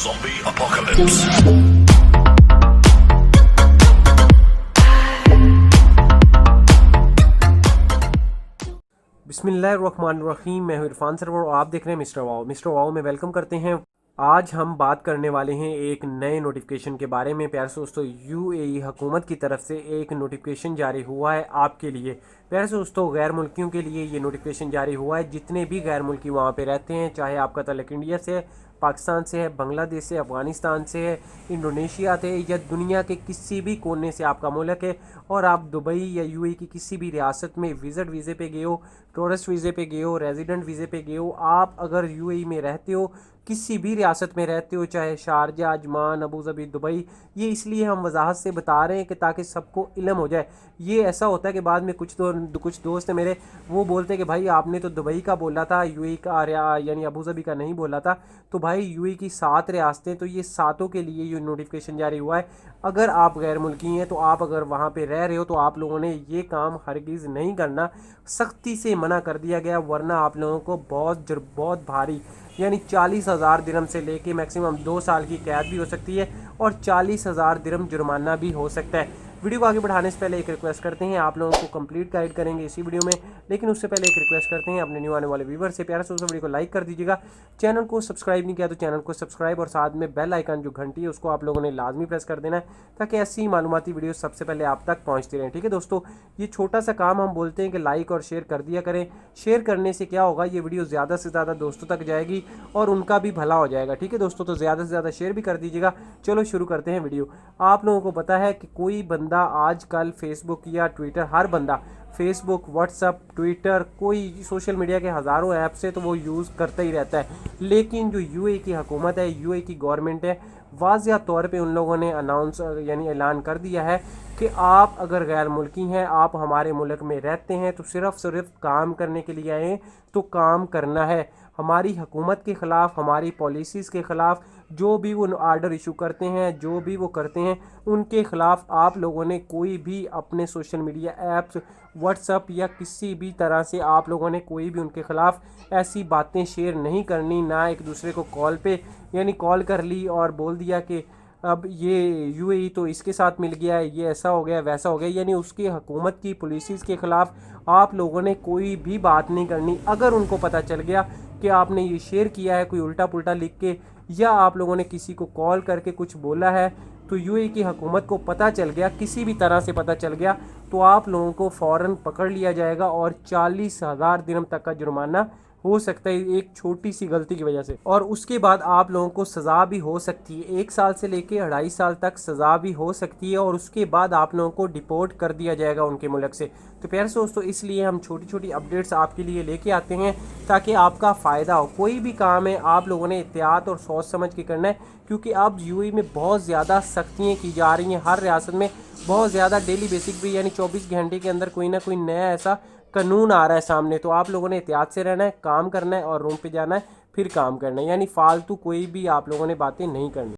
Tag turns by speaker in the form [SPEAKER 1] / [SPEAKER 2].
[SPEAKER 1] Zombie apocalypse.
[SPEAKER 2] बिस्मिल्लाहिर्रहमानिर्रहीम। मैं हूं इरफान सरवर और आप देख रहे हैं मिस्टर वाओ में वेलकम करते हैं। आज हम बात करने वाले हैं एक नए नोटिफिकेशन के बारे में। प्यारे से दोस्तों, यूएई हुकूमत की तरफ से एक नोटिफिकेशन जारी हुआ है आपके लिए। प्यारे से दोस्तों, गैर मुल्कियों के लिए ये नोटिफिकेशन जारी हुआ है। जितने भी गैर मुल्की वहाँ पे रहते हैं, चाहे आपका तल्लुक इंडिया से है, पाकिस्तान से है, बांग्लादेश से, अफ़गानिस्तान से है, इंडोनेशिया से, या दुनिया के किसी भी कोने से आपका मुल्क है और आप दुबई या यूएई की किसी भी रियासत में विज़िट वीज़े पे गए हो, टूरिस्ट वीज़े पे गए हो, रेजिडेंट वीज़े पे गए हो, आप अगर यूएई में रहते हो, किसी भी रियासत में रहते हो, चाहे Sharjah, Ajman, Abu Dhabi, Dubai, ये इसलिए हम वजाहत से बता रहे हैं कि ताकि सबको इल्म हो जाए। ये ऐसा होता है कि बाद में कुछ दोस्त हैं मेरे, वो बोलते हैं कि भाई आपने तो दुबई का बोला था, यूएई का यानी अबू धाबी का नहीं बोला था। तो भाई यूएई की 7 रियासतें, तो ये सातों के लिए ये नोटिफिकेशन जारी हुआ है। अगर आप गैर मुल्की हैं, तो आप अगर वहाँ पे रह रहे हो, तो आप लोगों ने ये काम हरगिज़ नहीं करना। सख्ती से मना कर दिया गया, वरना आप लोगों को बहुत भारी यानी 40,000 दिरहम से लेके मैक्सिमम 2 साल की कैद भी हो सकती है और 40,000 दिरहम जुर्माना भी हो सकता है। वीडियो को आगे बढ़ाने से पहले एक रिक्वेस्ट करते हैं, आप लोगों को कंप्लीट गाइड करेंगे इसी वीडियो में, लेकिन उससे पहले एक रिक्वेस्ट करते हैं अपने न्यू आने वाले व्यूवर से, प्यारे से वीडियो को लाइक कर दीजिएगा। चैनल को सब्सक्राइब नहीं किया तो चैनल को सब्सक्राइब और साथ में बेल आइकन जो घंटी है उसको आप लोगों ने लाजमी प्रेस कर देना है, ताकि ऐसी मालूमाती वीडियो सबसे पहले आप तक पहुँचती रहें। ठीक है दोस्तों, ये छोटा सा काम हम बोलते हैं कि लाइक और शेयर कर दिया करें। शेयर करने से क्या होगा, ये वीडियो ज़्यादा से ज़्यादा दोस्तों तक जाएगी और उनका भी भला हो जाएगा। ठीक है दोस्तों, तो ज़्यादा से ज़्यादा शेयर भी कर दीजिएगा। चलो शुरू करते हैं वीडियो। आप लोगों को पता है कि कोई बंदा आजकल फेसबुक या ट्विटर, हर बंदा फेसबुक, व्हाट्सअप, ट्विटर, कोई सोशल मीडिया के हज़ारों ऐप से तो वो यूज़ करता ही रहता है। लेकिन जो यूएई की हुकूमत है, यूएई की गवर्नमेंट है, वाज़िया तौर पे उन लोगों ने अनाउंस यानी ऐलान कर दिया है कि आप अगर गैर मुल्की हैं, आप हमारे मुल्क में रहते हैं, तो सिर्फ काम करने के लिए आए तो काम करना है। हमारी हुकूमत के ख़िलाफ़, हमारी पॉलिसीज़ के ख़िलाफ़ जो भी वो आर्डर इशू करते हैं, जो भी वो करते हैं, उनके ख़िलाफ़ आप लोगों ने कोई भी अपने सोशल मीडिया ऐप्स, व्हाट्सअप या किसी भी तरह से आप लोगों ने कोई भी उनके ख़िलाफ़ ऐसी बातें शेयर नहीं करनी। ना एक दूसरे को कॉल पे यानी कॉल कर ली और बोल दिया कि अब ये यूएई तो इसके साथ मिल गया है, ये ऐसा हो गया वैसा हो गया, यानी उसकी हुकूमत की पॉलिसीज़ के ख़िलाफ़ आप लोगों ने कोई भी बात नहीं करनी। अगर उनको पता चल गया कि आपने ये शेयर किया है कोई उल्टा पुल्टा लिख के, या आप लोगों ने किसी को कॉल करके कुछ बोला है, तो यूएई की हुकूमत को पता चल गया, किसी भी तरह से पता चल गया, तो आप लोगों को फ़ौरन पकड़ लिया जाएगा और 40,000 दिरहम तक का जुर्माना हो सकता है एक छोटी सी गलती की वजह से। और उसके बाद आप लोगों को सज़ा भी हो सकती है, 1 साल से लेके 2.5 साल तक सज़ा भी हो सकती है, और उसके बाद आप लोगों को डिपोर्ट कर दिया जाएगा उनके मुल्क से। तो प्यारे दोस्तों, इसलिए हम छोटी छोटी अपडेट्स आपके लिए लेके आते हैं ताकि आपका फ़ायदा हो। कोई भी काम है आप लोगों ने एहतियात और सोच समझ के करना है, क्योंकि अब यूएई में बहुत ज़्यादा सख्तियाँ की जा रही हैं। हर रियासत में बहुत ज़्यादा डेली बेसिक भी यानी 24 घंटे के अंदर कोई ना कोई नया ऐसा कानून आ रहा है सामने। तो आप लोगों ने एहतियात से रहना है, काम करना है और रूम पे जाना है, फिर काम करना है, यानी फालतू कोई भी आप लोगों ने बातें नहीं करनी।